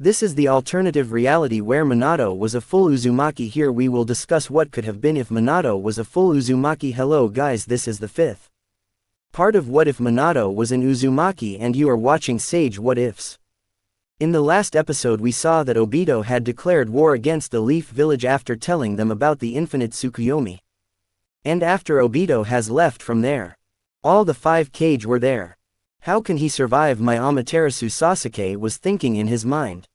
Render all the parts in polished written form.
This is the alternative reality where Minato was a full Uzumaki. Here we will discuss what could have been if Minato was a full Uzumaki. Hello guys, this is the 5th part of What If Minato was an Uzumaki and you are watching Sage What Ifs. In the last episode we saw that Obito had declared war against the Leaf Village after telling them about the infinite Tsukuyomi. And after Obito has left from there, all the 5 Kage were there. How can he survive? My Amaterasu, Sasuke was thinking in his mind.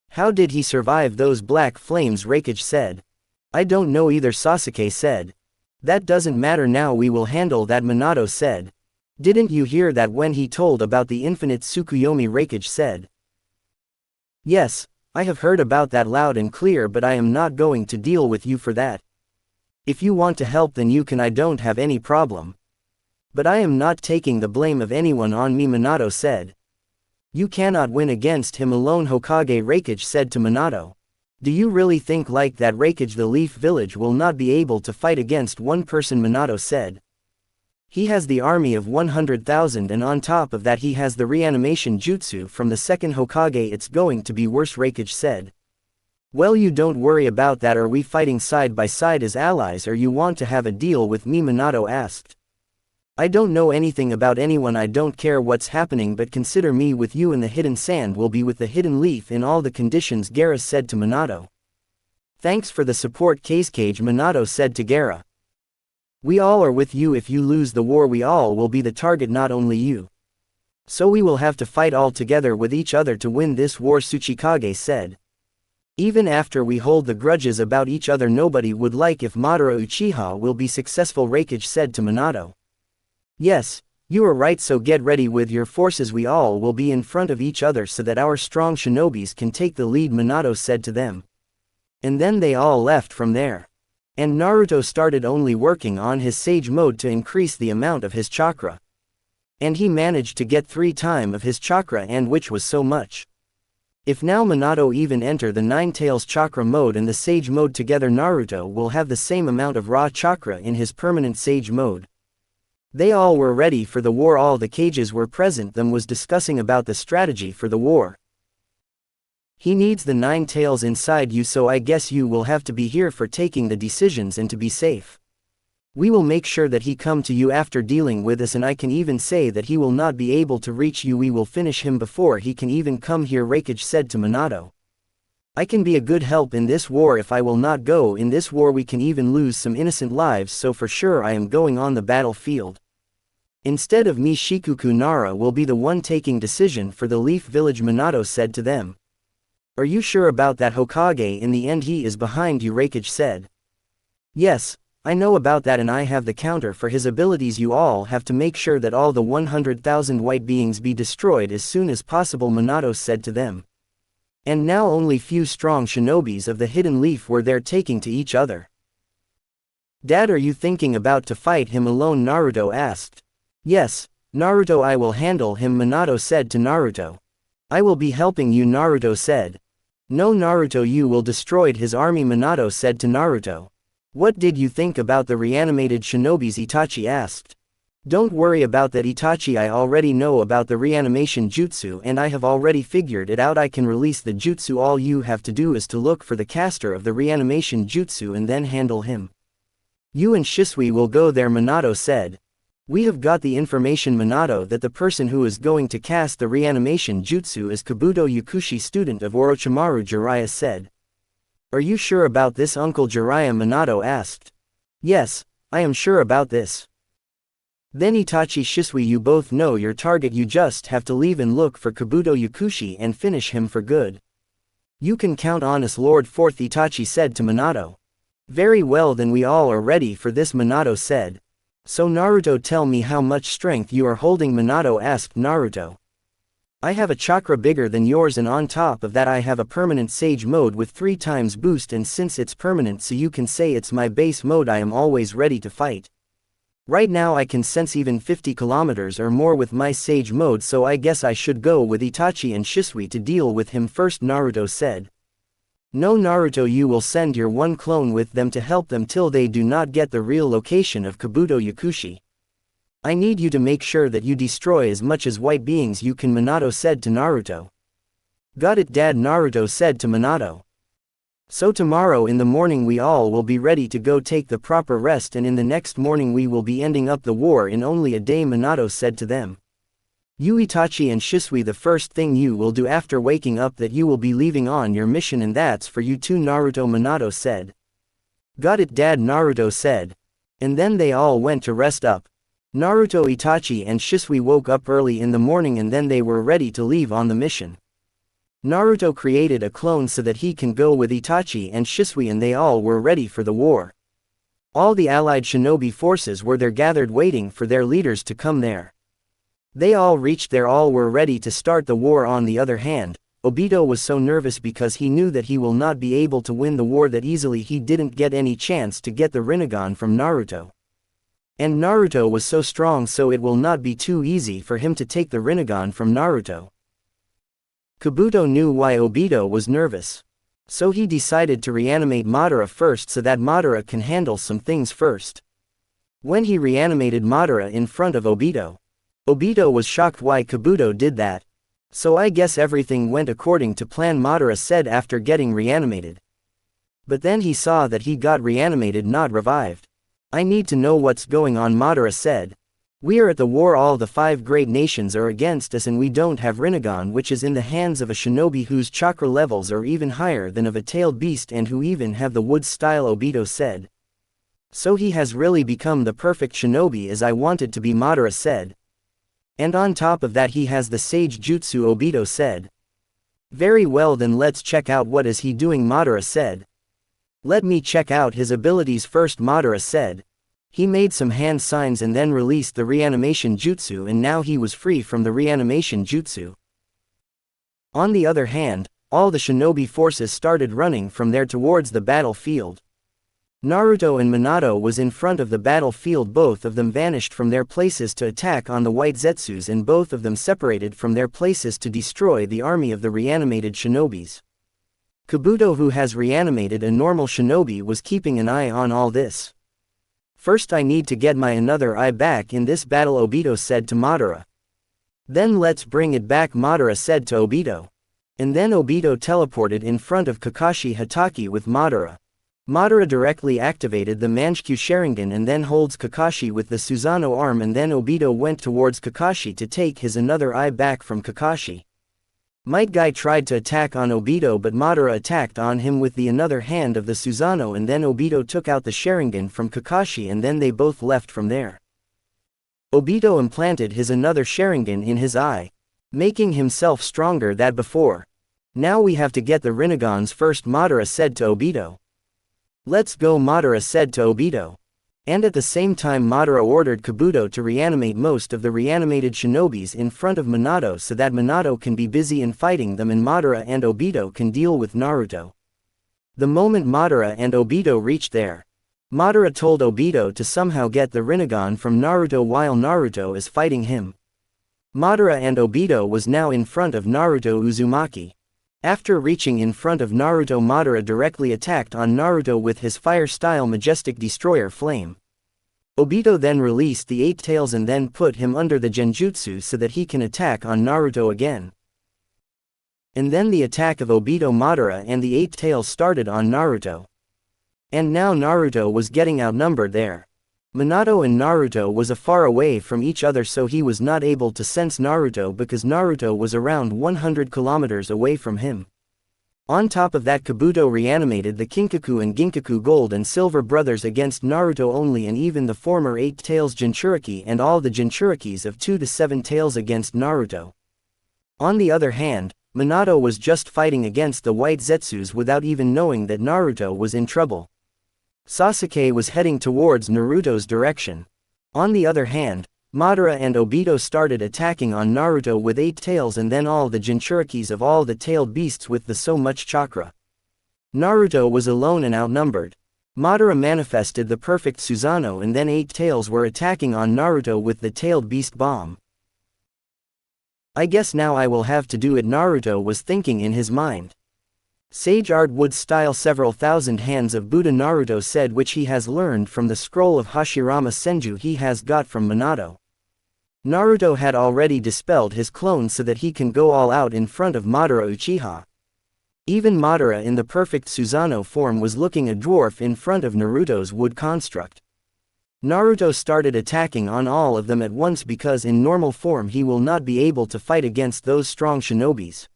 How did he survive those black flames? Raikage said. I don't know either, Sasuke said. That doesn't matter now, we will handle that, Minato said. Didn't you hear that when he told about the infinite Tsukuyomi? Raikage said. Yes, I have heard about that loud and clear, but I am not going to deal with you for that. If you want to help then you can, I don't have any problem. But I am not taking the blame of anyone on me, Minato said. You cannot win against him alone, Hokage. Raikage said to Minato. Do you really think like that, Raikage? The Leaf Village will not be able to fight against one person, Minato said. He has the army of 100,000 and on top of that he has the reanimation jutsu from the second Hokage. It's going to be worse, Raikage said. Well, you don't worry about that. Are we fighting side by side as allies or you want to have a deal with me? Minato asked. I don't know anything about anyone, I don't care what's happening, but consider me with you, and the hidden sand will be with the hidden leaf in all the conditions, Gaara said to Minato. Thanks for the support, Cage. Minato said to Gaara. We all are with you. If you lose the war we all will be the target, not only you. So we will have to fight all together with each other to win this war, Tsuchikage said. Even after we hold the grudges about each other, nobody would like if Madara Uchiha will be successful, Raikage said to Minato. Yes, you are right, so get ready with your forces, we all will be in front of each other so that our strong shinobis can take the lead, Minato said to them. And then they all left from there. And Naruto started only working on his sage mode to increase the amount of his chakra. And he managed to get 3 times of his chakra, and which was so much. If now Minato even enter the 9 tails chakra mode and the sage mode together, Naruto will have the same amount of raw chakra in his permanent sage mode. They all were ready for the war, all the Kages were present, them was discussing about the strategy for the war. He needs the 9 tails inside you, so I guess you will have to be here for taking the decisions and to be safe. We will make sure that he come to you after dealing with us, and I can even say that he will not be able to reach you, we will finish him before he can even come here, Raikage said to Minato. I can be a good help in this war. If I will not go in this war we can even lose some innocent lives, so for sure I am going on the battlefield. Instead of me, Shikuku Nara will be the one taking decision for the Leaf Village, Minato said to them. Are you sure about that, Hokage? In the end he is behind you, Raikage said. Yes, I know about that, and I have the counter for his abilities. You all have to make sure that all the 100,000 white beings be destroyed as soon as possible, Minato said to them. And now only few strong shinobis of the hidden leaf were there taking to each other. Dad, are you thinking about to fight him alone? Naruto asked. Yes, Naruto, I will handle him, Minato said to Naruto. I will be helping you, Naruto said. No, Naruto, you will destroy his army, Minato said to Naruto. What did you think about the reanimated shinobis? Itachi asked. Don't worry about that, Itachi, I already know about the reanimation jutsu and I have already figured it out. I can release the jutsu. All you have to do is to look for the caster of the reanimation jutsu and then handle him. You and Shisui will go there, Minato said. We have got the information, Minato, that the person who is going to cast the reanimation jutsu is Kabuto Yakushi, student of Orochimaru, Jiraiya said. Are you sure about this, Uncle Jiraiya? Minato asked. Yes, I am sure about this. Then Itachi, Shisui, you both know your target, you just have to leave and look for Kabuto Yakushi and finish him for good. You can count on us, Lord. Fourth, Itachi said to Minato. Very well, then we all are ready for this, Minato said. So Naruto, tell me how much strength you are holding, Minato asked Naruto. I have a chakra bigger than yours, and on top of that I have a permanent sage mode with 3 times boost, and since it's permanent so you can say it's my base mode, I am always ready to fight. Right now I can sense even 50 kilometers or more with my sage mode, so I guess I should go with Itachi and Shisui to deal with him first, Naruto said. No, Naruto, you will send your one clone with them to help them till they do not get the real location of Kabuto Yakushi. I need you to make sure that you destroy as much as white beings you can, Minato said to Naruto. Got it, Dad, Naruto said to Minato. So tomorrow in the morning we all will be ready to go take the proper rest, and in the next morning we will be ending up the war in only a day, Minato said to them. You, Itachi and Shisui, the first thing you will do after waking up that you will be leaving on your mission, and that's for you too, Naruto, Minato said. Got it, Dad, Naruto said. And then they all went to rest up. Naruto, Itachi and Shisui woke up early in the morning and then they were ready to leave on the mission. Naruto created a clone so that he can go with Itachi and Shisui, and they all were ready for the war. All the allied shinobi forces were there gathered waiting for their leaders to come there. They all reached there, all were ready to start the war. On the other hand, Obito was so nervous because he knew that he will not be able to win the war that easily. He didn't get any chance to get the Rinnegan from Naruto. And Naruto was so strong, so it will not be too easy for him to take the Rinnegan from Naruto. Kabuto knew why Obito was nervous. So he decided to reanimate Madara first so that Madara can handle some things first. When he reanimated Madara in front of Obito, Obito was shocked why Kabuto did that. So I guess everything went according to plan, Madara said after getting reanimated. But then he saw that he got reanimated, not revived. I need to know what's going on, Madara said. We are at the war, all the 5 great nations are against us, and we don't have Rinnegan, which is in the hands of a shinobi whose chakra levels are even higher than of a tailed beast and who even have the wood style, Obito said. So he has really become the perfect shinobi as I wanted to be, Madara said. And on top of that he has the sage jutsu, Obito said. Very well, then let's check out what is he doing, Madara said. Let me check out his abilities first, Madara said. He made some hand signs and then released the reanimation jutsu, and now he was free from the reanimation jutsu. On the other hand, all the shinobi forces started running from there towards the battlefield. Naruto and Minato was in front of the battlefield. Both of them vanished from their places to attack on the white zetsus, and both of them separated from their places to destroy the army of the reanimated shinobis. Kabuto, who has reanimated a normal shinobi, was keeping an eye on all this. First I need to get my another eye back in this battle, Obito said to Madara. Then let's bring it back, Madara said to Obito. And then Obito teleported in front of Kakashi Hatake with Madara. Madara directly activated the Manchikyu Sharingan and then holds Kakashi with the Susanoo arm, and then Obito went towards Kakashi to take his another eye back from Kakashi. Might Guy tried to attack on Obito, but Madara attacked on him with the another hand of the Susanoo, and then Obito took out the Sharingan from Kakashi and then they both left from there. Obito implanted his another Sharingan in his eye, making himself stronger than before. Now we have to get the Rinnegans first, Madara said to Obito. Let's go, Madara said to Obito. And at the same time Madara ordered Kabuto to reanimate most of the reanimated shinobis in front of Minato so that Minato can be busy in fighting them and Madara and Obito can deal with Naruto. The moment Madara and Obito reached there, Madara told Obito to somehow get the Rinnegan from Naruto while Naruto is fighting him. Madara and Obito was now in front of Naruto Uzumaki. After reaching in front of Naruto, Madara directly attacked on Naruto with his fire-style majestic destroyer flame. Obito then released the 8 tails and then put him under the genjutsu so that he can attack on Naruto again. And then the attack of Obito, Madara and the 8 tails started on Naruto. And now Naruto was getting outnumbered there. Minato and Naruto was far away from each other, so he was not able to sense Naruto because Naruto was around 100 kilometers away from him. On top of that, Kabuto reanimated the Kinkaku and Ginkaku Gold and Silver brothers against Naruto only, and even the former 8 tails Jinchuriki and all the Jinchurikis of 2 to 7 tails against Naruto. On the other hand, Minato was just fighting against the white zetsus without even knowing that Naruto was in trouble. Sasuke was heading towards Naruto's direction. On the other hand, Madara and Obito started attacking on Naruto with 8 tails and then all the Jinchurikis of all the tailed beasts with the so much chakra. Naruto was alone and outnumbered. Madara manifested the perfect Susanoo and then 8 tails were attacking on Naruto with the tailed beast bomb. I guess now I will have to do it, Naruto was thinking in his mind. Sage art would style several thousand hands of Buddha, Naruto said, which he has learned from the scroll of Hashirama Senju he has got from Minato. Naruto had already dispelled his clone so that he can go all out in front of Madara Uchiha. Even Madara in the perfect Susanoo form was looking a dwarf in front of Naruto's wood construct. Naruto started attacking on all of them at once because in normal form he will not be able to fight against those strong shinobis.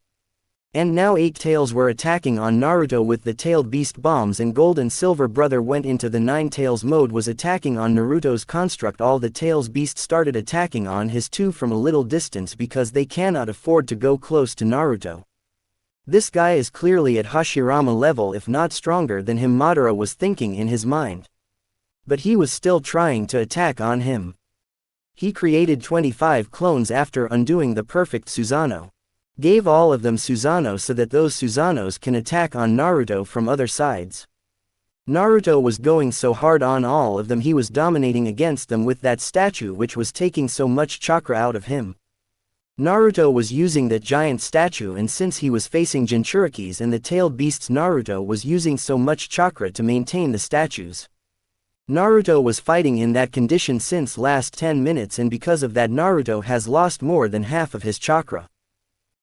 And now 8 tails were attacking on Naruto with the tailed beast bombs, and Gold and Silver Brother went into the 9 tails mode, was attacking on Naruto's construct. All the tails beast started attacking on his 2 from a little distance because they cannot afford to go close to Naruto. This guy is clearly at Hashirama level if not stronger than him, Madara was thinking in his mind. But he was still trying to attack on him. He created 25 clones after undoing the perfect Susanoo. Gave all of them Susanoo so that those Susanoos can attack on Naruto from other sides. Naruto was going so hard on all of them, he was dominating against them with that statue which was taking so much chakra out of him. Naruto was using that giant statue, and since he was facing Jinchurikis and the tailed beasts, Naruto was using so much chakra to maintain the statues. Naruto was fighting in that condition since last 10 minutes, and because of that Naruto has lost more than half of his chakra.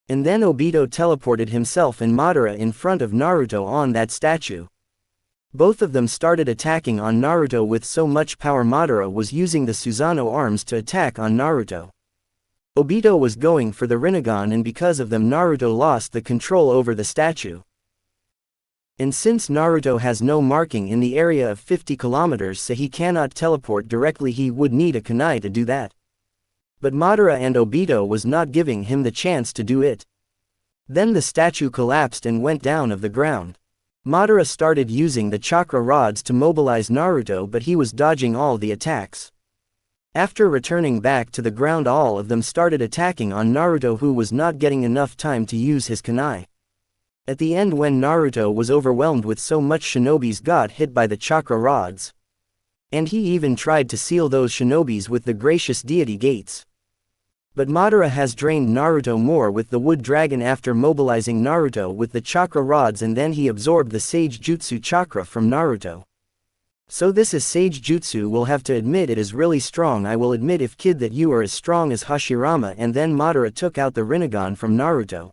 And then Obito teleported himself and Madara in front of Naruto on that statue. Both of them started attacking on Naruto with so much power. Madara was using the Susanoo arms to attack on Naruto. Obito was going for the Rinnegan, and because of them Naruto lost the control over the statue. And since Naruto has no marking in the area of 50 kilometers, so he cannot teleport directly, he would need a kunai to do that. But Madara and Obito was not giving him the chance to do it. Then the statue collapsed and went down of the ground. Madara started using the chakra rods to mobilize Naruto, but he was dodging all the attacks. After returning back to the ground, all of them started attacking on Naruto, who was not getting enough time to use his kunai. At the end, when Naruto was overwhelmed with so much, shinobis got hit by the chakra rods. And he even tried to seal those shinobis with the gracious deity gates. But Madara has drained Naruto more with the wood dragon after mobilizing Naruto with the chakra rods, and then he absorbed the sage jutsu chakra from Naruto. So this is sage jutsu, will have to admit it is really strong. I will admit, if kid, that you are as strong as Hashirama. And then Madara took out the Rinnegan from Naruto.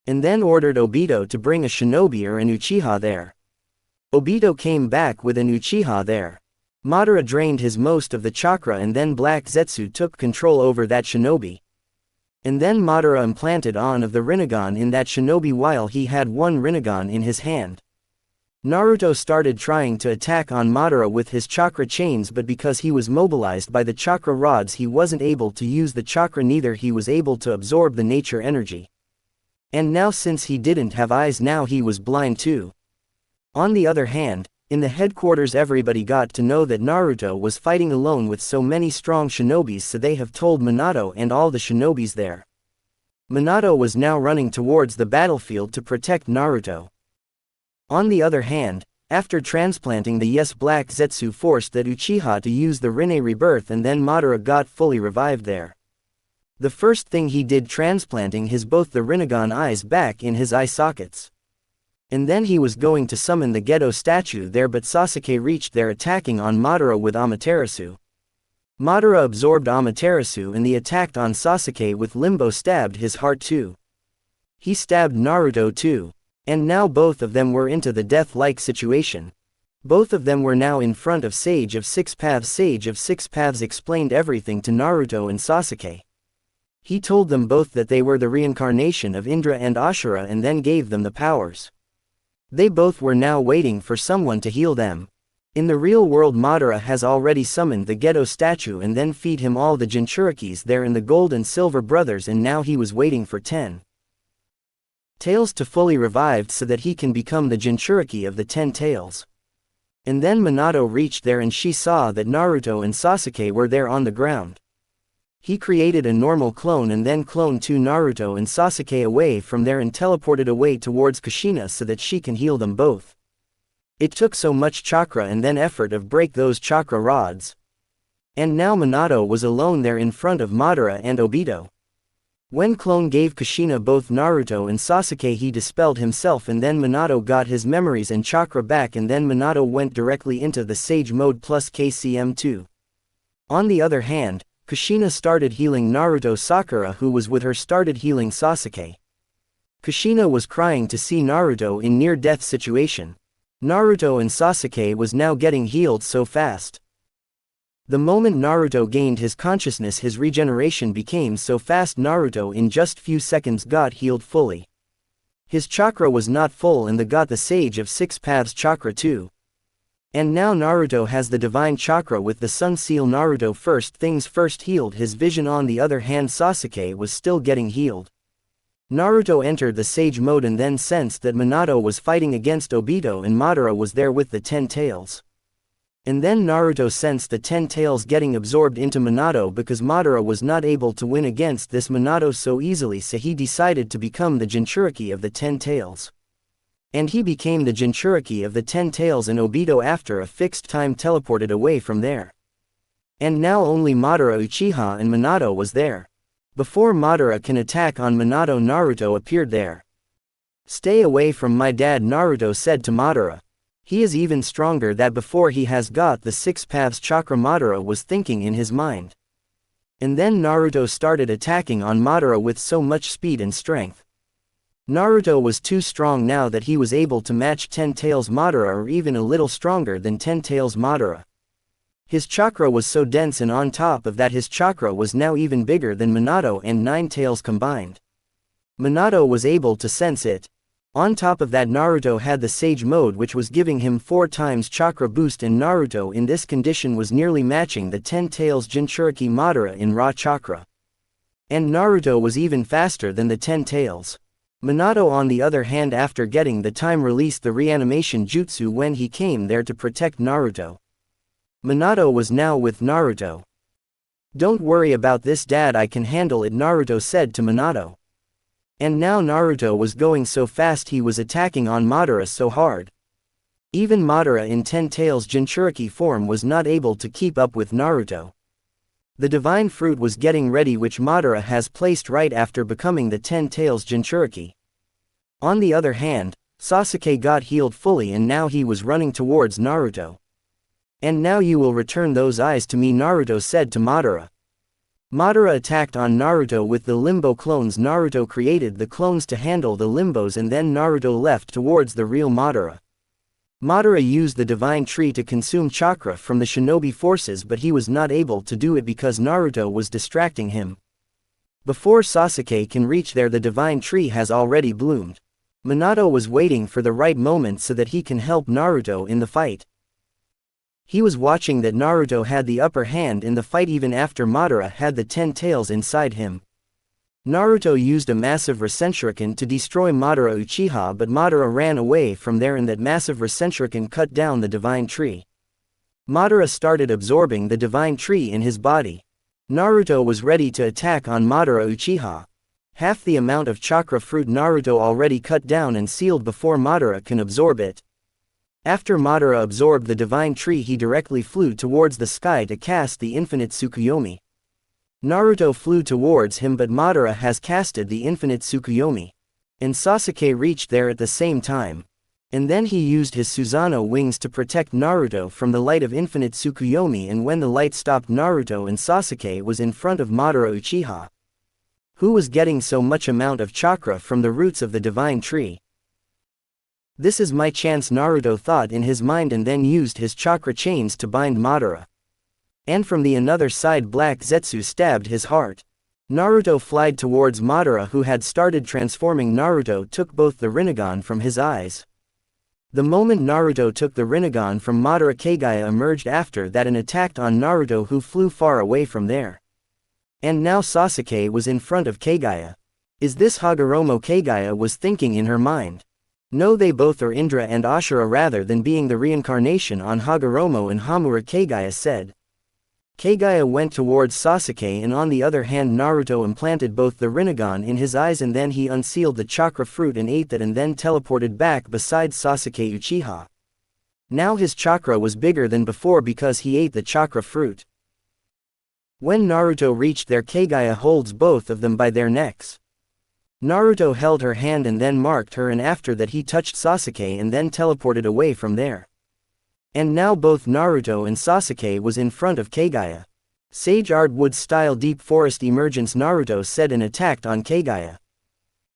And then ordered Obito to bring a shinobi or an Uchiha there. Obito came back with an Uchiha there. Madara drained his most of the chakra, and then Black Zetsu took control over that shinobi. And then Madara implanted on of the Rinnegan in that shinobi while he had one Rinnegan in his hand. Naruto started trying to attack on Madara with his chakra chains, but because he was mobilized by the chakra rods he wasn't able to use the chakra, neither he was able to absorb the nature energy. And now since he didn't have eyes, now he was blind too. On the other hand, in the headquarters everybody got to know that Naruto was fighting alone with so many strong shinobis, so they have told Minato and all the shinobis there. Minato was now running towards the battlefield to protect Naruto. On the other hand, after transplanting the Black Zetsu forced that Uchiha to use the Rinne rebirth, and then Madara got fully revived there. The first thing he did, transplanting his both the Rinnegan eyes back in his eye sockets. And then he was going to summon the Gedo statue there, but Sasuke reached there attacking on Madara with Amaterasu. Madara absorbed Amaterasu and the attacked on Sasuke with Limbo, stabbed his heart too. He stabbed Naruto too. And now both of them were into the death-like situation. Both of them were now in front of Sage of Six Paths. Sage of Six Paths explained everything to Naruto and Sasuke. He told them both that they were the reincarnation of Indra and Ashura, and then gave them the powers. They both were now waiting for someone to heal them. In the real world, Madara has already summoned the Gedo statue and then feed him all the Jinchurikis there in the Gold and Silver Brothers, and now he was waiting for 10 tails to fully revived so that he can become the Jinchuriki of the 10 tails. And then Minato reached there and she saw that Naruto and Sasuke were there on the ground. He created a normal clone and then cloned 2 Naruto and Sasuke away from there and teleported away towards Kushina so that she can heal them both. It took so much chakra and then effort of break those chakra rods. And now Minato was alone there in front of Madara and Obito. When clone gave Kushina both Naruto and Sasuke, he dispelled himself, and then Minato got his memories and chakra back, and then Minato went directly into the Sage mode plus KCM2. On the other hand, Kushina started healing Naruto. Sakura, who was with her, started healing Sasuke. Kushina was crying to see Naruto in near-death situation. Naruto and Sasuke was now getting healed so fast. The moment Naruto gained his consciousness, his regeneration became so fast. Naruto in just few seconds got healed fully. His chakra was not full and got the Sage of Six Paths chakra too. And now Naruto has the divine chakra with the sun seal. Naruto first things first healed his vision. On the other hand, Sasuke was still getting healed. Naruto entered the sage mode and then sensed that Minato was fighting against Obito and Madara was there with the 10 tails. And then Naruto sensed the 10 tails getting absorbed into Minato because Madara was not able to win against this Minato so easily, so he decided to become the Jinchuriki of the 10 tails. And he became the Jinchuriki of the 10 tails, and Obito after a fixed time teleported away from there. And now only Madara, Uchiha and Minato was there. Before Madara can attack on Minato, Naruto appeared there. "Stay away from my dad," Naruto said to Madara. "He is even stronger than before. He has got the Six Paths chakra," Madara was thinking in his mind. And then Naruto started attacking on Madara with so much speed and strength. Naruto was too strong now that he was able to match 10 tails Madara, or even a little stronger than 10 tails Madara. His chakra was so dense, and on top of that his chakra was now even bigger than Minato and 9 tails combined. Minato was able to sense it. On top of that, Naruto had the Sage mode, which was giving him 4 times chakra boost, and Naruto in this condition was nearly matching the 10 tails Jinchuriki Madara in raw chakra. And Naruto was even faster than the 10 tails. Minato on the other hand, after getting the time, released the reanimation jutsu when he came there to protect Naruto. Minato was now with Naruto. "Don't worry about this, dad, I can handle it," Naruto said to Minato. And now Naruto was going so fast, he was attacking on Madara so hard. Even Madara in 10 tails Jinchuriki form was not able to keep up with Naruto. The divine fruit was getting ready, which Madara has placed right after becoming the 10 tails Jinchuriki. On the other hand, Sasuke got healed fully and now he was running towards Naruto. "And now you will return those eyes to me," Naruto said to Madara. Madara attacked on Naruto with the limbo clones. Naruto created the clones to handle the limbos, and then Naruto left towards the real Madara. Madara used the divine tree to consume chakra from the shinobi forces, but he was not able to do it because Naruto was distracting him. Before Sasuke can reach there, the divine tree has already bloomed. Minato was waiting for the right moment so that he can help Naruto in the fight. He was watching that Naruto had the upper hand in the fight even after Madara had the 10 tails inside him. Naruto used a massive Rasenshuriken to destroy Madara Uchiha, but Madara ran away from there and that massive Rasenshuriken cut down the divine tree. Madara started absorbing the divine tree in his body. Naruto was ready to attack on Madara Uchiha. Half the amount of chakra fruit Naruto already cut down and sealed before Madara can absorb it. After Madara absorbed the divine tree, he directly flew towards the sky to cast the infinite Tsukuyomi. Naruto flew towards him, but Madara has casted the infinite Tsukuyomi. And Sasuke reached there at the same time. And then he used his Susanoo wings to protect Naruto from the light of infinite Tsukuyomi, and when the light stopped, Naruto and Sasuke was in front of Madara Uchiha, who was getting so much amount of chakra from the roots of the divine tree. "This is my chance," Naruto thought in his mind, and then used his chakra chains to bind Madara. And from the another side, Black Zetsu stabbed his heart. Naruto flied towards Madara, who had started transforming. Naruto took both the Rinnegan from his eyes. The moment Naruto took the Rinnegan from Madara, Kagaya emerged after that and attacked on Naruto, who flew far away from there. And now Sasuke was in front of Kagaya. "Is this Hagoromo?" Kagaya was thinking in her mind. "No, they both are Indra and Ashura rather than being the reincarnation on Hagoromo and Hamura," Kagaya said. Kagaya went towards Sasuke, and on the other hand Naruto implanted both the Rinnegan in his eyes, and then he unsealed the chakra fruit and ate that, and then teleported back beside Sasuke Uchiha. Now his chakra was bigger than before because he ate the chakra fruit. When Naruto reached there, Kagaya holds both of them by their necks. Naruto held her hand and then marked her, and after that he touched Sasuke and then teleported away from there. And now both Naruto and Sasuke was in front of Kagaya. Sage Art Wood-style deep forest emergence, Naruto said, and attacked on Kagaya.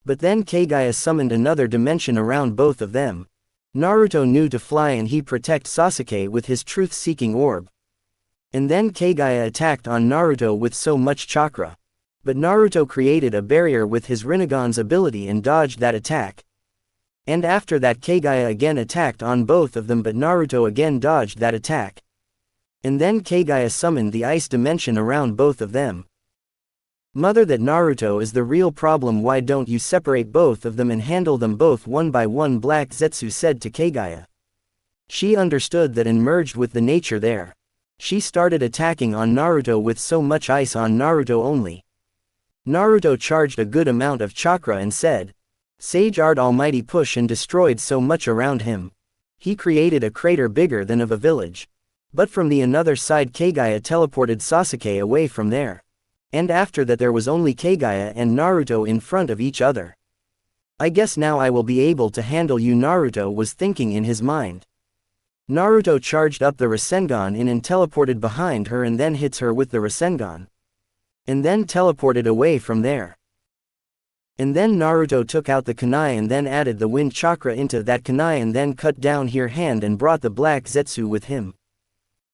But then Kagaya summoned another dimension around both of them. Naruto knew to fly and he protect Sasuke with his truth-seeking orb. And then Kagaya attacked on Naruto with so much chakra. But Naruto created a barrier with his Rinnegan's ability and dodged that attack. And after that Kagaya again attacked on both of them, but Naruto again dodged that attack. And then Kagaya summoned the ice dimension around both of them. Mother, that Naruto is the real problem. Why don't you separate both of them and handle them both one by one? Black Zetsu said to Kagaya. She understood that and merged with the nature there. She started attacking on Naruto with so much ice on Naruto only. Naruto charged a good amount of chakra and said, Sage Art Almighty push, and destroyed so much around him. He created a crater bigger than of a village. But from the another side Kagaya teleported Sasuke away from there. And after that there was only Kagaya and Naruto in front of each other. I guess now I will be able to handle you, Naruto was thinking in his mind. Naruto charged up the Rasengan in and teleported behind her and then hits her with the Rasengan. And then teleported away from there. And then Naruto took out the kunai and then added the wind chakra into that kunai and then cut down her hand and brought the black Zetsu with him.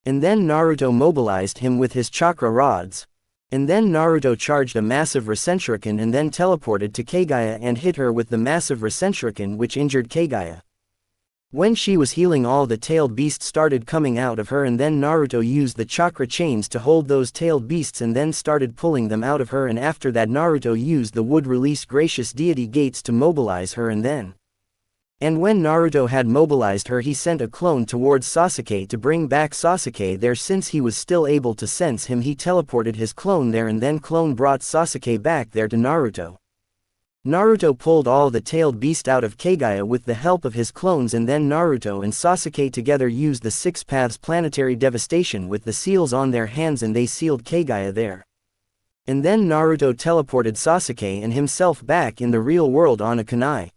And then Naruto mobilized him with his chakra rods. And then Naruto charged a massive Rasenshuriken and then teleported to Kagaya and hit her with the massive Rasenshuriken, which injured Kagaya. When she was healing, all the tailed beasts started coming out of her, and then Naruto used the chakra chains to hold those tailed beasts and then started pulling them out of her, and after that Naruto used the wood release gracious deity gates to mobilize her, and when Naruto had mobilized her he sent a clone towards Sasuke to bring back Sasuke there. Since he was still able to sense him, he teleported his clone there, and then clone brought Sasuke back there to Naruto. Naruto pulled all the tailed beast out of Kagaya with the help of his clones, and then Naruto and Sasuke together used the Six Paths planetary devastation with the seals on their hands, and they sealed Kagaya there. And then Naruto teleported Sasuke and himself back in the real world on a kunai.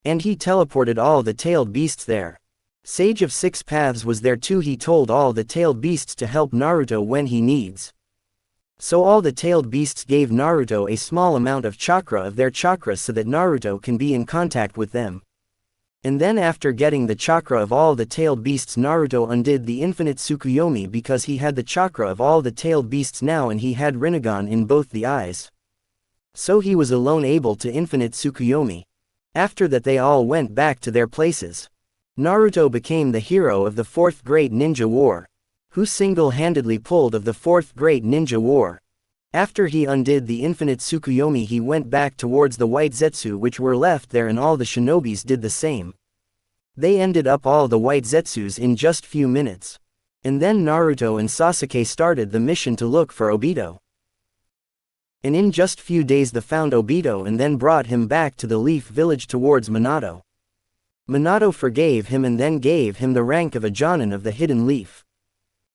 And he teleported all the tailed beasts there. Sage of Six Paths was there too. He told all the tailed beasts to help Naruto when he needs. So all the tailed beasts gave Naruto a small amount of chakra of their chakra so that Naruto can be in contact with them. And then after getting the chakra of all the tailed beasts, Naruto undid the infinite Tsukuyomi because he had the chakra of all the tailed beasts now, and he had Rinnegan in both the eyes. So he was alone able to infinite Tsukuyomi. After that they all went back to their places. Naruto became the hero of the Fourth Great Ninja War, who single-handedly pulled of the Fourth Great Ninja War. After he undid the infinite Tsukuyomi he went back towards the white Zetsu which were left there, and all the shinobis did the same. They ended up all the white Zetsus in just few minutes. And then Naruto and Sasuke started the mission to look for Obito. And in just few days they found Obito and then brought him back to the Leaf Village towards Minato. Minato forgave him and then gave him the rank of a Jonin of the Hidden Leaf.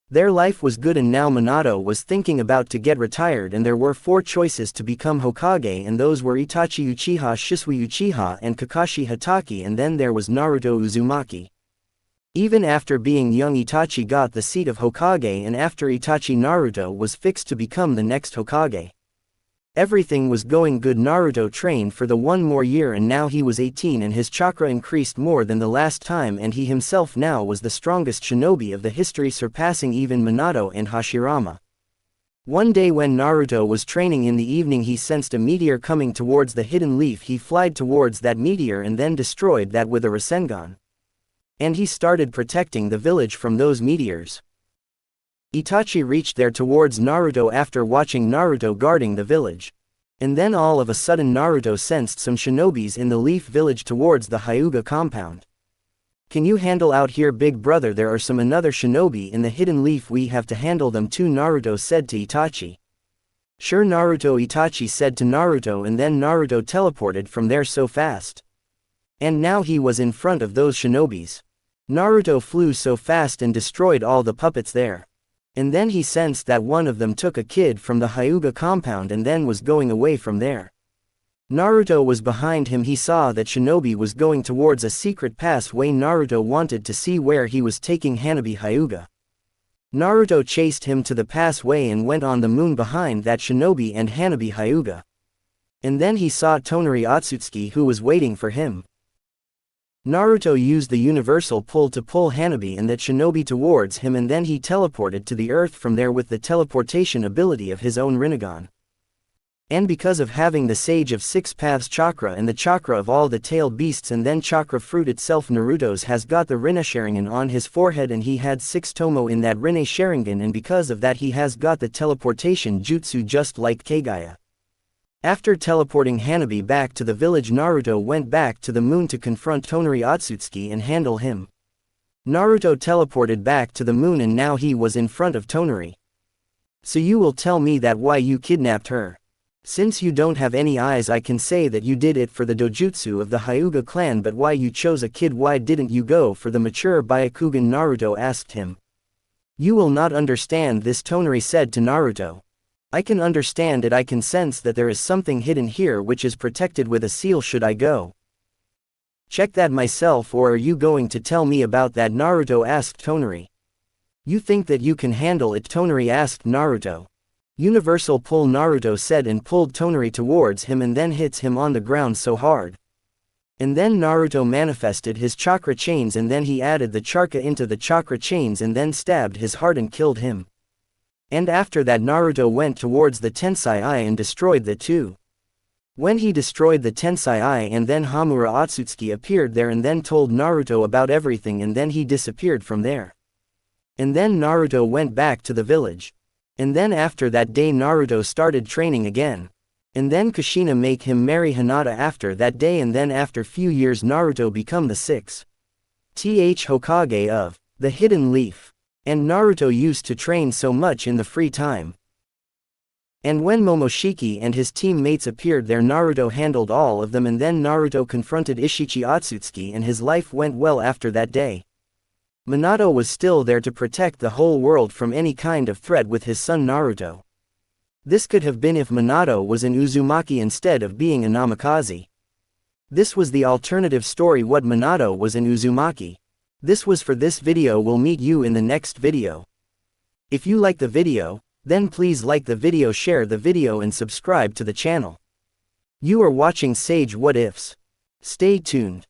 Their life was good, and now Minato was thinking about to get retired, and there were 4 choices to become Hokage, and those were Itachi Uchiha, Shisui Uchiha, and Kakashi Hatake, and then there was Naruto Uzumaki. Even after being young, Itachi got the seat of Hokage, and after Itachi, Naruto was fixed to become the next Hokage. Everything was going good. Naruto trained for the 1 more year, and now he was 18 and his chakra increased more than the last time, and he himself now was the strongest shinobi of the history, surpassing even Minato and Hashirama. One day when Naruto was training in the evening, he sensed a meteor coming towards the Hidden Leaf. He flied towards that meteor and then destroyed that with a Rasengan. And he started protecting the village from those meteors. Itachi reached there towards Naruto after watching Naruto guarding the village. And then all of a sudden Naruto sensed some shinobis in the Leaf Village towards the Hyuga compound. Can you handle out here, big brother? There are some another shinobi in the Hidden Leaf, we have to handle them too, Naruto said to Itachi. Sure Naruto, Itachi said to Naruto, and then Naruto teleported from there so fast. And now he was in front of those shinobis. Naruto flew so fast and destroyed all the puppets there. And then he sensed that one of them took a kid from the Hyuga compound and then was going away from there. Naruto was behind him. He saw that shinobi was going towards a secret pathway. Naruto wanted to see where he was taking Hanabi Hyuga. Naruto chased him to the passway and went on the moon behind that shinobi and Hanabi Hyuga. And then he saw Tonari Otsutsuki who was waiting for him. Naruto used the universal pull to pull Hanabi and that shinobi towards him, and then he teleported to the earth from there with the teleportation ability of his own Rinnegan. And because of having the Sage of Six Paths chakra and the chakra of all the tailed beasts and then chakra fruit itself, Naruto's has got the Rinne Sharingan on his forehead and he had 6 Tomo in that Rinne Sharingan, and because of that he has got the teleportation jutsu just like Kagaya. After teleporting Hanabi back to the village, Naruto went back to the moon to confront Tonari Otsutsuki and handle him. Naruto teleported back to the moon and now he was in front of Tonari. So you will tell me that why you kidnapped her? Since you don't have any eyes, I can say that you did it for the dojutsu of the Hyuga clan, but why you chose a kid? Why didn't you go for the mature Byakugan? Naruto asked him. You will not understand this, Tonari said to Naruto. I can understand it. I can sense that there is something hidden here which is protected with a seal. Should I go check that myself, or are you going to tell me about that? Naruto asked Tonari. You think that you can handle it? Tonari asked Naruto. Universal pull, Naruto said and pulled Tonari towards him and then hits him on the ground so hard. And then Naruto manifested his chakra chains and then he added the chakra into the chakra chains and then stabbed his heart and killed him. And after that Naruto went towards the Tensai Eye and destroyed the two. When he destroyed the Tensai Eye, and then Hamura Otsutsuki appeared there and then told Naruto about everything, and then he disappeared from there. And then Naruto went back to the village. And then after that day Naruto started training again. And then Kushina make him marry Hinata after that day, and then after few years Naruto become the 6th Hokage of the Hidden Leaf. And Naruto used to train so much in the free time. And when Momoshiki and his teammates appeared there, Naruto handled all of them, and then Naruto confronted Ishichi Otsutsuki and his life went well after that day. Minato was still there to protect the whole world from any kind of threat with his son Naruto. This could have been if Minato was an Uzumaki instead of being a Namikaze. This was the alternative story. What Minato was an Uzumaki. This was for this video. We'll meet you in the next video. If you like the video, then please like the video, share the video and subscribe to the channel. You are watching Sage What Ifs. Stay tuned.